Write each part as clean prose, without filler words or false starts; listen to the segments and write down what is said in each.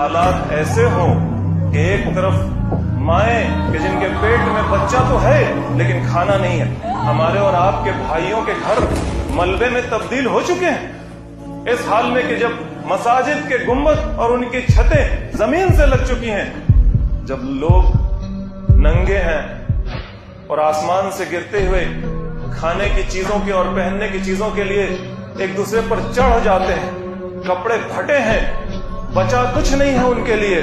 हालात ऐसे हों कि एक तरफ माएँ कि जिनके पेट में बच्चा तो है लेकिन खाना नहीं है, हमारे और आपके भाइयों के घर मलबे में तब्दील हो चुके हैं। इस हाल में कि जब मसाजिद के गुंबद और उनकी छतें जमीन से लग चुकी हैं, जब लोग नंगे हैं और आसमान से गिरते हुए खाने की चीजों के और पहनने की चीजों के लिए एक दूसरे पर चढ़ जाते हैं, कपड़े फटे हैं, बचा कुछ नहीं है उनके लिए,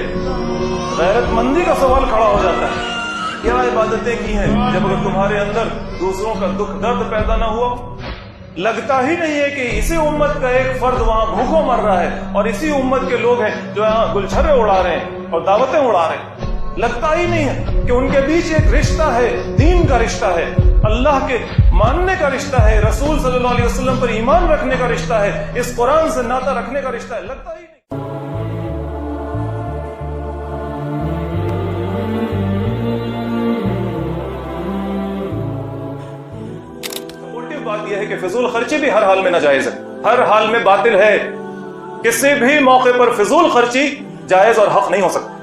गैरतमंदी का सवाल खड़ा हो जाता है। क्या इबादतें की हैं जब अगर तुम्हारे अंदर दूसरों का दुख दर्द पैदा ना हुआ? लगता ही नहीं है कि इसी उम्मत का एक फर्द वहां भूखों मर रहा है और इसी उम्मत के लोग हैं जो यहाँ गुलछर्रे उड़ा रहे हैं और दावतें उड़ा रहे हैं। लगता ही नहीं है कि उनके बीच एक रिश्ता है, दीन का रिश्ता है, अल्लाह के मानने का रिश्ता है, रसूल सल्लल्लाहु अलैहि वसल्लम पर ईमान रखने का रिश्ता है, इस कुरान से नाता रखने का रिश्ता है। लगता ही नहीं। सपोर्टिव बात यह है कि फिजूल खर्ची भी हर हाल में नाजायज है, हर हाल में बातिल है। किसी भी मौके पर फिजूल खर्ची जायज और हक नहीं हो सकता।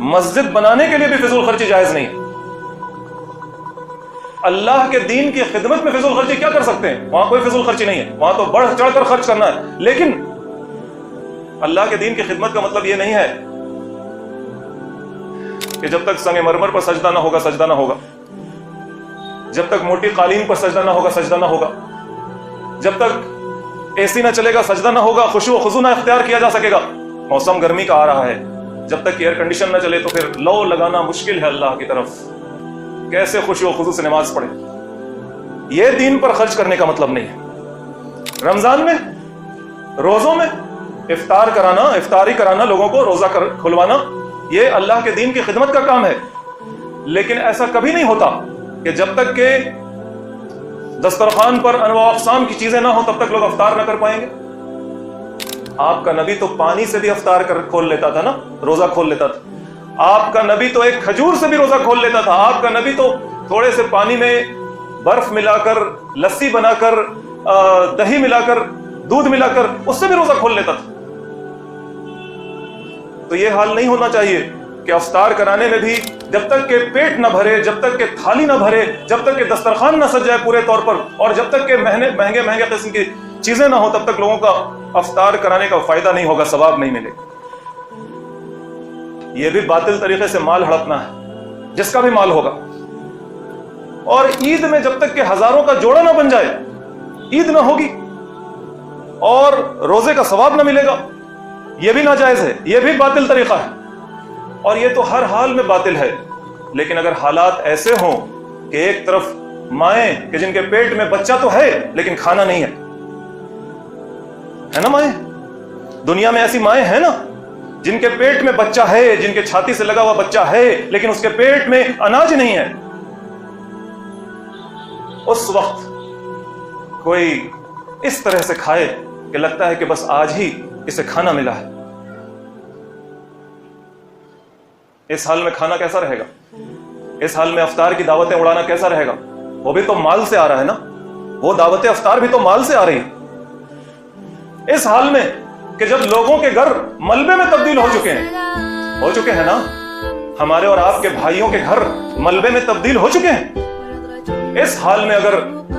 मस्जिद बनाने के लिए भी फिजूल खर्ची जायज नहीं है। अल्लाह के दीन की खिदमत में फिजूल खर्ची क्या कर सकते हैं? वहां कोई फिजूल खर्ची नहीं है, वहां तो बढ़ चढ़कर खर्च करना है। लेकिन अल्लाह के दीन की खिदमत का मतलब यह नहीं है कि जब तक संगे मरमर पर सजदा ना होगा सजदा ना होगा, जब तक मोटी कालीन पर सजदा ना होगा सजदा ना होगा, जब तक एसी ना चलेगा सजदा ना होगा, खुशू खुजू ना इख्तियार किया जा सकेगा। मौसम गर्मी का आ रहा है, जब तक एयर कंडीशन ना चले तो फिर लो लगाना मुश्किल है अल्लाह की तरफ। कैसे खुशू खुजू से नमाज पढ़े? यह दीन पर खर्च करने का मतलब नहीं है। रमजान में, रोजों में इफ्तार कराना, इफ्तारी कराना, लोगों को रोजा खुलवाना, यह अल्लाह के दीन की खिदमत का काम है। लेकिन ऐसा कभी नहीं होता कि जब तक के दस्तरखान पर अनवा अक़साम की चीजें ना हो तब तक लोग इफ्तार ना कर पाएंगे। आपका नबी तो पानी से भी इफ्तार कर खोल लेता था ना, रोजा खोल लेता था। आपका नबी तो एक खजूर से भी रोजा खोल लेता था। आपका नबी तो थोड़े से पानी में बर्फ मिलाकर, लस्सी बनाकर, दही मिलाकर, दूध मिलाकर उससे भी रोजा खोल लेता था। तो ये हाल नहीं होना चाहिए कि इफ्तार कराने में भी जब तक के पेट न भरे, जब तक के थाली न भरे, जब तक के दस्तरखान न सज जाए पूरे तौर पर, और जब तक के महंगे महंगे किस्म की चीजें ना हो, तब तक लोगों का इफ्तार कराने का फायदा नहीं होगा, सवाब नहीं मिलेगा। यह भी बातिल तरीके से माल हड़पना है, जिसका भी माल होगा। और ईद में जब तक के हजारों का जोड़ा ना बन जाए, ईद ना होगी और रोजे का सवाब ना मिलेगा, यह भी नाजायज है, यह भी बातिल तरीका है। और यह तो हर हाल में बातिल है। लेकिन अगर हालात ऐसे हों कि एक तरफ माएँ कि जिनके पेट में बच्चा तो है लेकिन खाना नहीं है ना माएँ? दुनिया में ऐसी माएँ हैं ना जिनके पेट में बच्चा है, जिनके छाती से लगा हुआ बच्चा है लेकिन उसके पेट में अनाज नहीं है। उस वक्त कोई इस तरह से खाए कि लगता है कि बस आज ही इसे खाना मिला है। इस हाल में खाना कैसा रहेगा? इस हाल में इफ्तार की दावतें उड़ाना कैसा रहेगा? वो भी तो माल से आ रहा है ना, वो दावतें इफ्तार भी तो माल से आ रही है। इस हाल में कि जब लोगों के घर मलबे में तब्दील हो चुके हैं ना, हमारे और आपके भाइयों के घर मलबे में तब्दील हो चुके हैं। इस हाल में अगर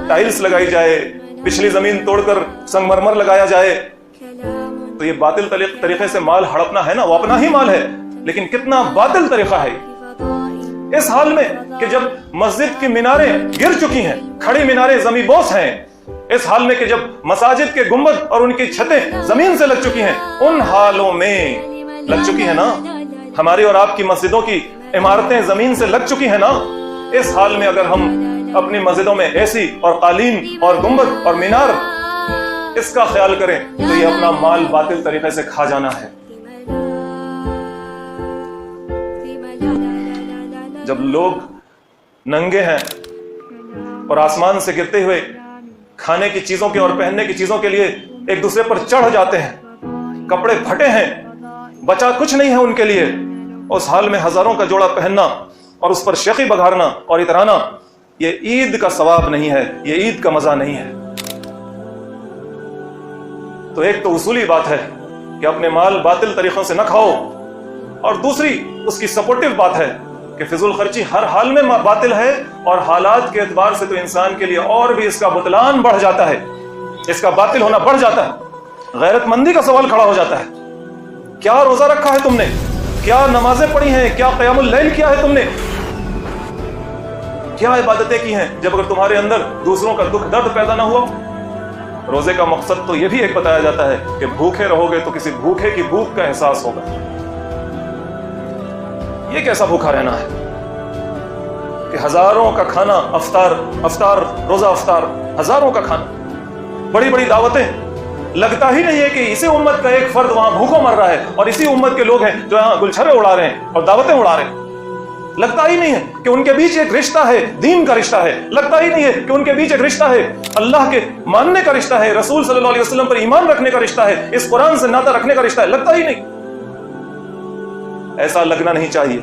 टाइल्स लगाई जाए, पिछली जमीन तोड़कर संगमरमर लगाया जाए, तो ये बातिल तरीके से माल हड़पना है ना, वो अपना ही माल है, लेकिन कितना बातिल तरीका है। इस हाल में कि जब मस्जिद की मीनारें गिर चुकी हैं, खड़ी मीनारें ज़मीबोस हैं, इस हाल में कि जब मसाजिद के गुंबद और उनकी छतें जमीन से लग चुकी हैं, उन हालों में लग चुकी है ना, हमारी और आपकी मस्जिदों की इमारतें जमीन से लग चुकी है ना। इस हाल में अगर हम अपनी मस्जिदों में एसी और कालीन और गुंबद और मीनार इसका ख्याल करें तो ये अपना माल बातिल तरीके से खा जाना है। जब लोग नंगे हैं और आसमान से गिरते हुए खाने की चीजों के और पहनने की चीजों के लिए एक दूसरे पर चढ़ जाते हैं, कपड़े फटे हैं, बचा कुछ नहीं है उनके लिए, उस हाल में हजारों का जोड़ा पहनना और उस पर शेखी बघारना और इतराना, ये ईद का सवाब नहीं है, ये ईद का मजा नहीं है। तो एक तो उसूली बात है कि अपने माल बातिल तरीकों से न खाओ, और दूसरी उसकी सपोर्टिव बात है कि फिजूल खर्ची हर हाल में बातिल है, और हालात के एतबार से तो इंसान के लिए और भी इसका बुतलान बढ़ जाता है, इसका बातिल होना बढ़ जाता है। गैरतमंदी का सवाल खड़ा हो जाता है। क्या रोजा रखा है तुमने, क्या नमाजें पढ़ी हैं, क्या क़यामुल लैल किया है तुमने, क्या इबादतें की हैं, जब अगर तुम्हारे अंदर दूसरों का दुख दर्द पैदा ना हुआ। रोजे का मकसद तो यह भी एक बताया जाता है कि भूखे रहोगे तो किसी भूखे की भूख का एहसास होगा। ये कैसा भूखा रहना है कि हजारों का खाना, अफ्तार रोजा अफ्तार, हजारों का खाना, बड़ी बड़ी दावतें। लगता ही नहीं है कि इसी उम्मत का एक फर्द वहां भूखों मर रहा है और इसी उम्मत के लोग हैं जो यहाँ गुलछरे उड़ा रहे हैं और दावतें उड़ा रहे हैं। लगता ही नहीं है कि उनके बीच एक रिश्ता है, दीन का रिश्ता है। लगता ही नहीं है कि उनके बीच एक रिश्ता है, अल्लाह के मानने का रिश्ता है, रसूल सल्लल्लाहु अलैहि वसल्लम पर ईमान रखने का रिश्ता है, इस कुरान से नाता रखने का रिश्ता है। लगता ही नहीं। ऐसा लगना नहीं चाहिए।